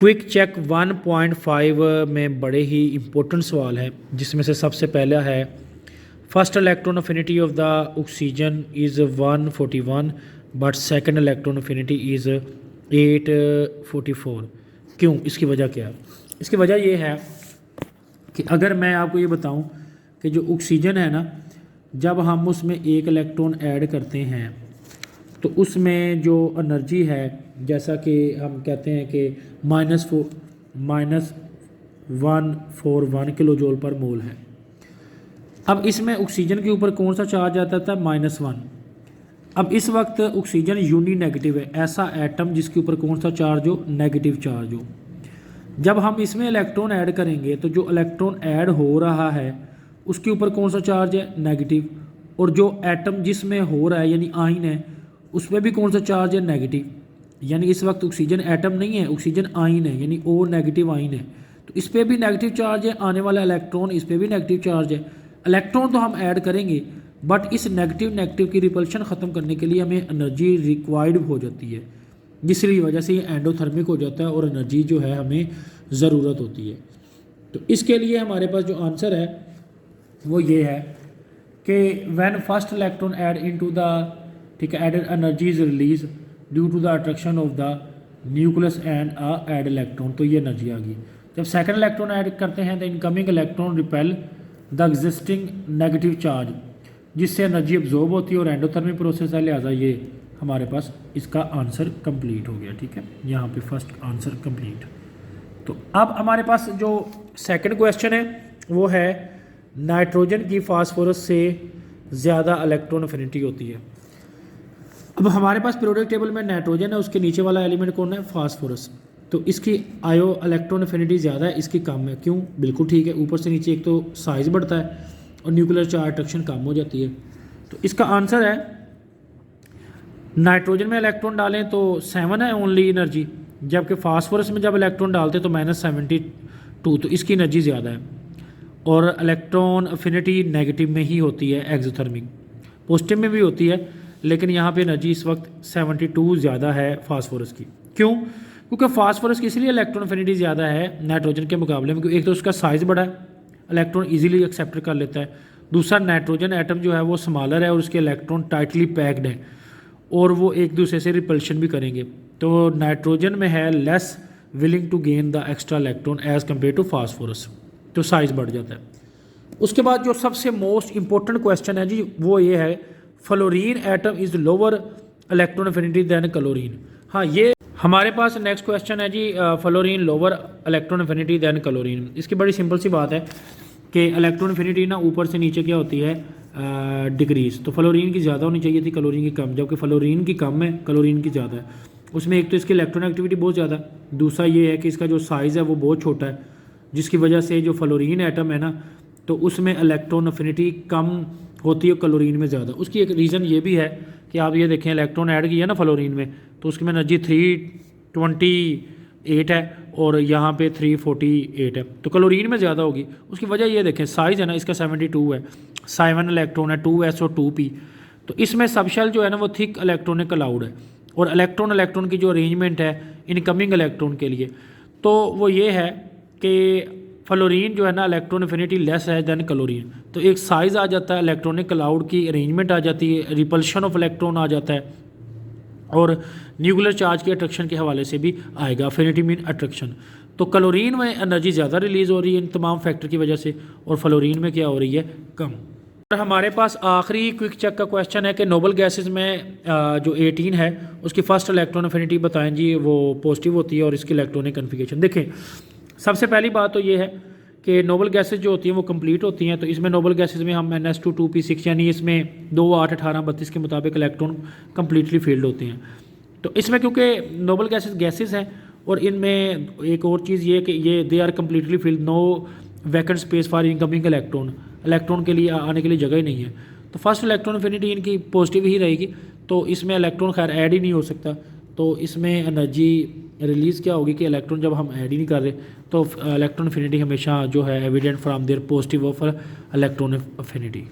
Quick check 1.5 में बड़े ही important सवाल है, जिसमें से सबसे पहला है first electron affinity of the oxygen is 141 but second electron affinity is 844। क्यों? इसकी वजह क्या है? इसकी वजह ये है कि अगर मैं आपको ये बताऊं कि जो ऑक्सीजन है ना, जब हम उसमें एक इलेक्ट्रॉन ऐड करते हैं तो उसमें जो एनर्जी है, जैसा कि हम कहते हैं कि -141 किलो जूल पर मोल है। अब इसमें ऑक्सीजन के ऊपर कौन सा चार्ज आता था? -1। अब इस वक्त ऑक्सीजन यूनी नेगेटिव है, ऐसा एटम जिसके ऊपर कौन सा चार्ज हो? नेगेटिव चार्ज हो। जब हम इसमें इलेक्ट्रॉन ऐड करेंगे तो जो इलेक्ट्रॉन ऐड हो रहा है उसके ऊपर कौन सा चार्ज है? नेगेटिव। और जो एटम जिसमें हो रहा है यानी आयन है, उसमें भी कौन सा चार्ज है? नेगेटिव। यानी इस वक्त ऑक्सीजन एटम नहीं है, ऑक्सीजन आयन है, यानी ओ नेगेटिव आयन है। तो इस पर भी नेगेटिव चार्ज है, आने वाला इलेक्ट्रॉन इस पर भी नेगेटिव चार्ज है। इलेक्ट्रॉन तो हम ऐड करेंगे, बट इस नेगेटिव की रिपल्शन ख़त्म करने के लिए हमें एनर्जी रिक्वायर्ड हो जाती है, जिसकी वजह से ये एंडोथर्मिक हो जाता है और एनर्जी जो है हमें ज़रूरत होती है। तो इसके लिए हमारे पास जो आंसर है वो ये है कि when first electron add into the added energy is release due to the attraction of the nucleus and add electron, तो ये एनर्जी आ गई। जब सेकंड इलेक्ट्रॉन ऐड करते हैं तो incoming electron repel the existing negative charge, जिससे energy absorb होती है और एंडोथर्मिक प्रोसेस है, लिहाजा ये हमारे पास इसका आंसर कंप्लीट हो गया। ठीक है, यहाँ पे फर्स्ट आंसर कंप्लीट। तो अब हमारे पास जो सेकंड क्वेश्चन है वो है नाइट्रोजन की फास्फोरस से ज़्यादा इलेक्ट्रॉन अफिनिटी होती है। अब हमारे पास पीरियोडिक टेबल में नाइट्रोजन है, उसके नीचे वाला एलिमेंट कौन है? फास्फोरस। तो इसकी आयो इलेक्ट्रॉन अफिनिटी ज़्यादा है, इसकी कम है। क्यों? बिल्कुल ठीक है, ऊपर से नीचे एक तो साइज़ बढ़ता है और न्यूक्लियर चार्ज अट्रैक्शन कम हो जाती है। तो इसका आंसर है नाइट्रोजन में इलेक्ट्रॉन डालें तो 7 है ओनली एनर्जी, जबकि फास्फोरस में जब इलेक्ट्रॉन डालते तो -72, तो इसकी एनर्जी ज़्यादा है। और इलेक्ट्रॉन अफिनिटी नेगेटिव में ही होती है, एक्सोथर्मिक। पॉजिटिव में भी होती है, लेकिन यहाँ पे एनर्जी इस वक्त 72 ज़्यादा है फास्फोरस की। क्यों? क्योंकि फास्फोरस की इसलिए इलेक्ट्रॉन अफिनिटी ज़्यादा है नाइट्रोजन के मुकाबले में, क्योंकि एक तो उसका साइज़ बड़ा है, इलेक्ट्रॉन इजीली एक्सेप्ट कर लेता है। दूसरा, नाइट्रोजन एटम जो है वो स्मॉलर है और उसके इलेक्ट्रॉन टाइटली पैक्ड हैं और वो एक दूसरे से रिपल्शन भी करेंगे। तो नाइट्रोजन में है less willing to gain the extra electron as compare to phosphorus, तो साइज़ बढ़ जाता है। उसके बाद जो सबसे मोस्ट इंपॉर्टेंट क्वेश्चन है जी वो ये है fluorine atom is lower electron affinity than chlorine. हाँ, ये हमारे पास नेक्स्ट क्वेश्चन है जी fluorine lower electron affinity than chlorine. इसकी बड़ी सिंपल सी बात है कि इलेक्ट्रॉन अफिनिटी ना ऊपर से नीचे क्या होती है? डिक्रीज। तो फ्लोरीन की ज़्यादा होनी चाहिए थी, क्लोरीन की कम, जबकि फ्लोरीन की कम है, क्लोरीन की ज़्यादा है। उसमें एक तो इसकी इलेक्ट्रॉन एक्टिविटी बहुत ज़्यादा है, दूसरा ये है कि इसका जो साइज़ है वो बहुत छोटा है, जिसकी वजह से जो फ्लोरीन एटम है ना, तो उसमें इलेक्ट्रॉन अफिनिटी कम होती है, क्लोरीन में ज़्यादा। उसकी एक रीज़न ये भी है कि आप ये देखें इलेक्ट्रॉन ऐड किया ना फ्लोरीन में, तो उसकी में एनर्जी 328 है और यहाँ पे 348 है, तो क्लोरीन में ज़्यादा होगी। उसकी वजह ये देखें साइज़ है ना, इसका 72 है, 7 इलेक्ट्रॉन है, 2s2p। तो इसमें सबशेल जो है ना वो थिक इलेक्ट्रॉनिक क्लाउड है, और इलेक्ट्रॉन की जो अरेंजमेंट है इनकमिंग इलेक्ट्रॉन के लिए, तो वो ये है कि फ्लोरीन जो है ना इलेक्ट्रॉन अफिनिटी लेस है दैन क्लोरीन। तो एक साइज़ आ जाता है, इलेक्ट्रॉनिक क्लाउड की अरेंजमेंट आ जाती है, रिपल्शन ऑफ इलेक्ट्रॉन आ जाता है, और न्यूक्लियर चार्ज के अट्रैक्शन के हवाले से भी आएगा, अफिनिटी मीन अट्रैक्शन। तो क्लोरीन में एनर्जी ज़्यादा रिलीज़ हो रही है इन तमाम फैक्टर की वजह से, और फ्लोरीन में क्या हो रही है? कम। और हमारे पास आखिरी क्विक चेक का क्वेश्चन है कि नोबल गैसेस में जो 18 है उसकी फर्स्ट इलेक्ट्रॉन अफिनिटी बताएं जी, वो पॉजिटिव होती है और इसकी इलेक्ट्रॉनिक कन्फिगरेशन देखें। सबसे पहली बात तो ये है कि नोबल गैसेस जो होती हैं वो कंप्लीट होती हैं। तो इसमें नोबल गैसेस में हम NS2 2p6 यानी इसमें 2 8 18 32 के मुताबिक इलेक्ट्रॉन कम्प्लीटली फील्ड होते हैं। तो इसमें क्योंकि नोबल गैसेस हैं और इनमें एक और चीज़ ये कि ये they are completely filled, no vacant space for incoming electron के लिए आने के लिए जगह ही नहीं है। तो फर्स्ट इलेक्ट्रॉन अफिनिटी इनकी पॉजिटिव ही रहेगी, तो इसमें इलेक्ट्रॉन खैर ऐड ही नहीं हो सकता। तो इसमें एनर्जी रिलीज़ क्या होगी कि इलेक्ट्रॉन जब हम ऐड ही नहीं कर रहे, तो इलेक्ट्रॉन अफिनिटी हमेशा जो है evident from their positive of electron affinity.